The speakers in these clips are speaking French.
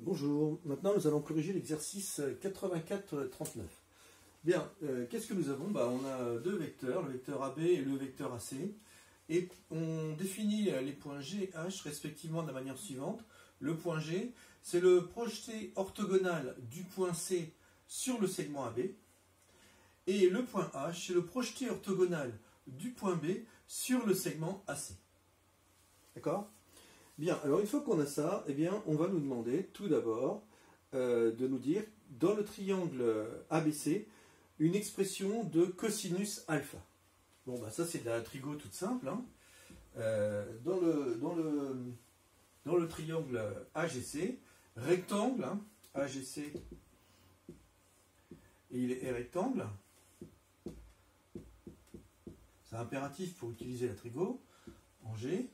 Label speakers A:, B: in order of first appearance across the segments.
A: Bonjour, maintenant nous allons corriger l'exercice 84-39. Bien, qu'est-ce que nous avons? On a deux vecteurs, le vecteur AB et le vecteur AC, et on définit les points G et H respectivement de la manière suivante. Le point G, c'est le projeté orthogonal du point C sur le segment AB, et le point H, c'est le projeté orthogonal du point B sur le segment AC. D'accord? Bien, alors une fois qu'on a ça, eh bien, on va nous demander tout d'abord de nous dire, dans le triangle ABC, une expression de cosinus alpha. Bon, ça c'est de la trigo toute simple. Hein. Dans le triangle AGC, rectangle, hein, AGC, et il est rectangle. C'est impératif pour utiliser la trigo en G.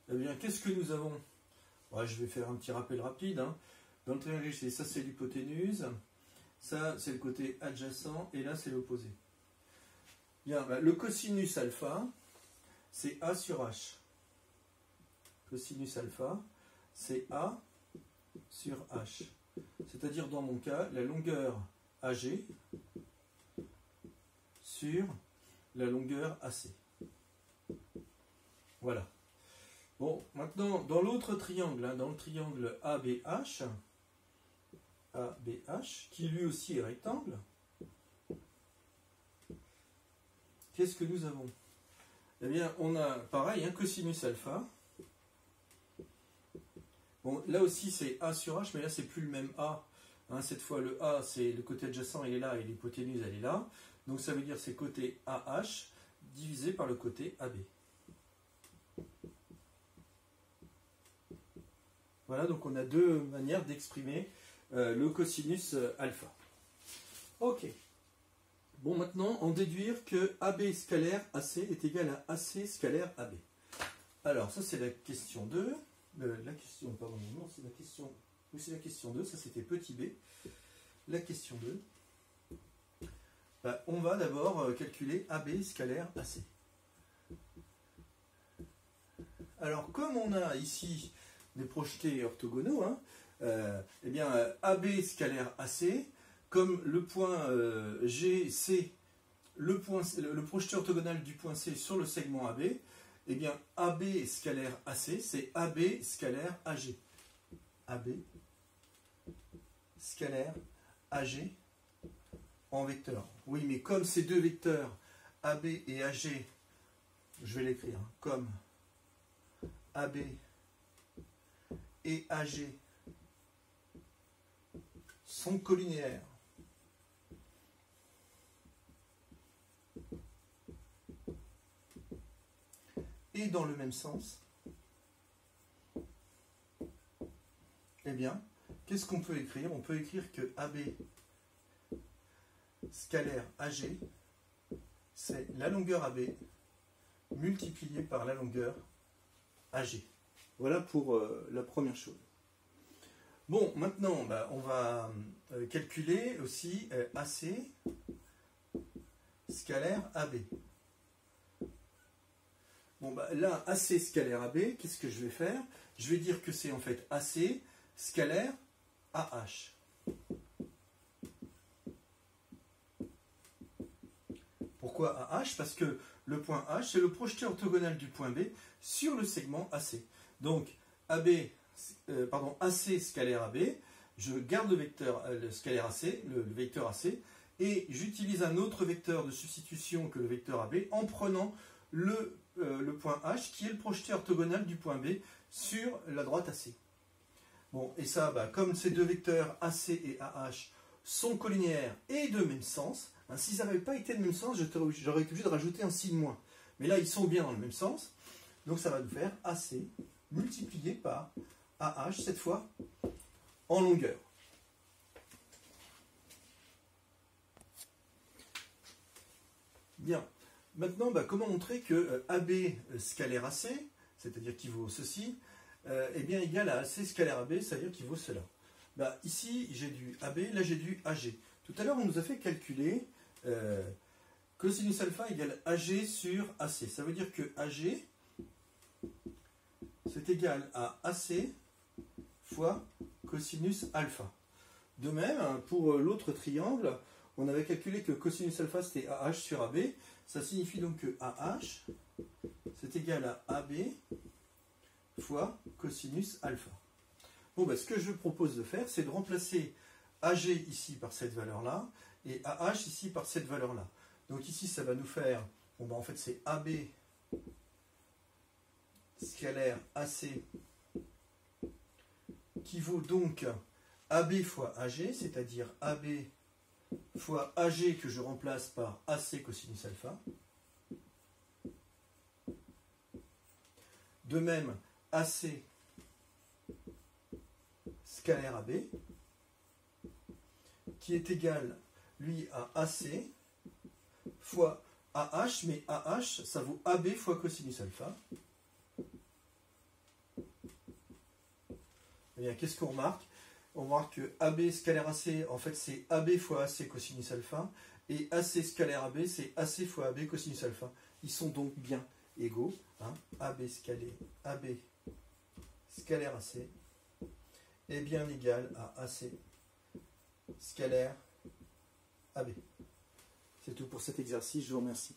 A: Eh bien, qu'est-ce que nous avons? Je vais faire un petit rappel rapide. Hein. Dans le triangle AGC, ça c'est l'hypoténuse, ça c'est le côté adjacent, et là c'est l'opposé. Bien, le cosinus alpha, c'est A sur H. Cosinus alpha, c'est A sur H. C'est-à-dire, dans mon cas, la longueur AG sur la longueur AC. Voilà. Bon, maintenant, dans l'autre triangle, hein, dans le triangle ABH, qui lui aussi est rectangle, qu'est-ce que nous avons? Eh bien, on a pareil, un cosinus alpha. Bon, là aussi c'est A sur H, mais là c'est plus le même A. Hein, cette fois, le A, c'est le côté adjacent, il est là, et l'hypoténuse, elle est là. Donc ça veut dire c'est côté AH divisé par le côté AB. Voilà, donc on a deux manières d'exprimer le cosinus alpha. Ok. Bon, maintenant, en déduire que AB scalaire AC est égal à AC scalaire AB. Alors, ça c'est la question 2. La question 2, ça c'était petit b. La question 2. On va d'abord calculer AB scalaire AC. Alors, comme on a ici des projetés orthogonaux, hein, eh bien, AB scalaire AC, comme le point G, C, le projeté orthogonal du point C sur le segment AB, eh bien, AB scalaire AC, c'est AB scalaire AG. AB scalaire AG en vecteur. Oui, mais comme ces deux vecteurs, AB et AG, je vais l'écrire, hein, comme AB et AG sont collinéaires et dans le même sens, eh bien, qu'est-ce qu'on peut écrire? On peut écrire que AB scalaire AG, c'est la longueur AB multipliée par la longueur AG. Voilà pour la première chose. Bon, maintenant, on va calculer aussi AC scalaire AB. Bon, là, AC scalaire AB, qu'est-ce que je vais faire? Je vais dire que c'est en fait AC scalaire AH. Pourquoi AH? Parce que le point H, c'est le projeté orthogonal du point B sur le segment AC. Donc, AC scalaire AB, je garde le vecteur le scalaire AC, le vecteur AC, et j'utilise un autre vecteur de substitution que le vecteur AB en prenant le point H, qui est le projeté orthogonal du point B sur la droite AC. Bon, et ça, comme ces deux vecteurs AC et AH sont collinéaires et de même sens, hein, s'ils n'avaient pas été de même sens, j'aurais été obligé de rajouter un signe moins. Mais là, ils sont bien dans le même sens, donc ça va nous faire AC multiplié par AH, cette fois en longueur. Bien. Maintenant, comment montrer que AB scalaire AC, c'est-à-dire qu'il vaut ceci, est bien égal à AC scalaire AB, c'est-à-dire qu'il vaut cela. Ici, j'ai du AB, là j'ai du AG. Tout à l'heure, on nous a fait calculer cosinus alpha égale AG sur AC. Ça veut dire que AG, c'est égal à AC fois cosinus alpha. De même, pour l'autre triangle, on avait calculé que cosinus alpha c'était AH sur AB. Ça signifie donc que AH c'est égal à AB fois cosinus alpha. Bon, ben, ce que je propose de faire, c'est de remplacer AG ici par cette valeur-là et AH ici par cette valeur-là. Donc ici, ça va nous faire, bon, ben, en fait, c'est AB scalaire AC qui vaut donc AB fois AG, c'est-à-dire AB fois AG que je remplace par AC cosinus alpha. De même, AC scalaire AB qui est égal, lui, à AC fois AH, mais AH, ça vaut AB fois cosinus alpha. Eh bien, qu'est-ce qu'on remarque? On remarque que AB scalaire AC, en fait, c'est AB fois AC cosinus alpha, et AC scalaire AB, c'est AC fois AB cosinus alpha. Ils sont donc bien égaux. Hein, AB scalaire AC est bien égal à AC scalaire AB. C'est tout pour cet exercice, je vous remercie.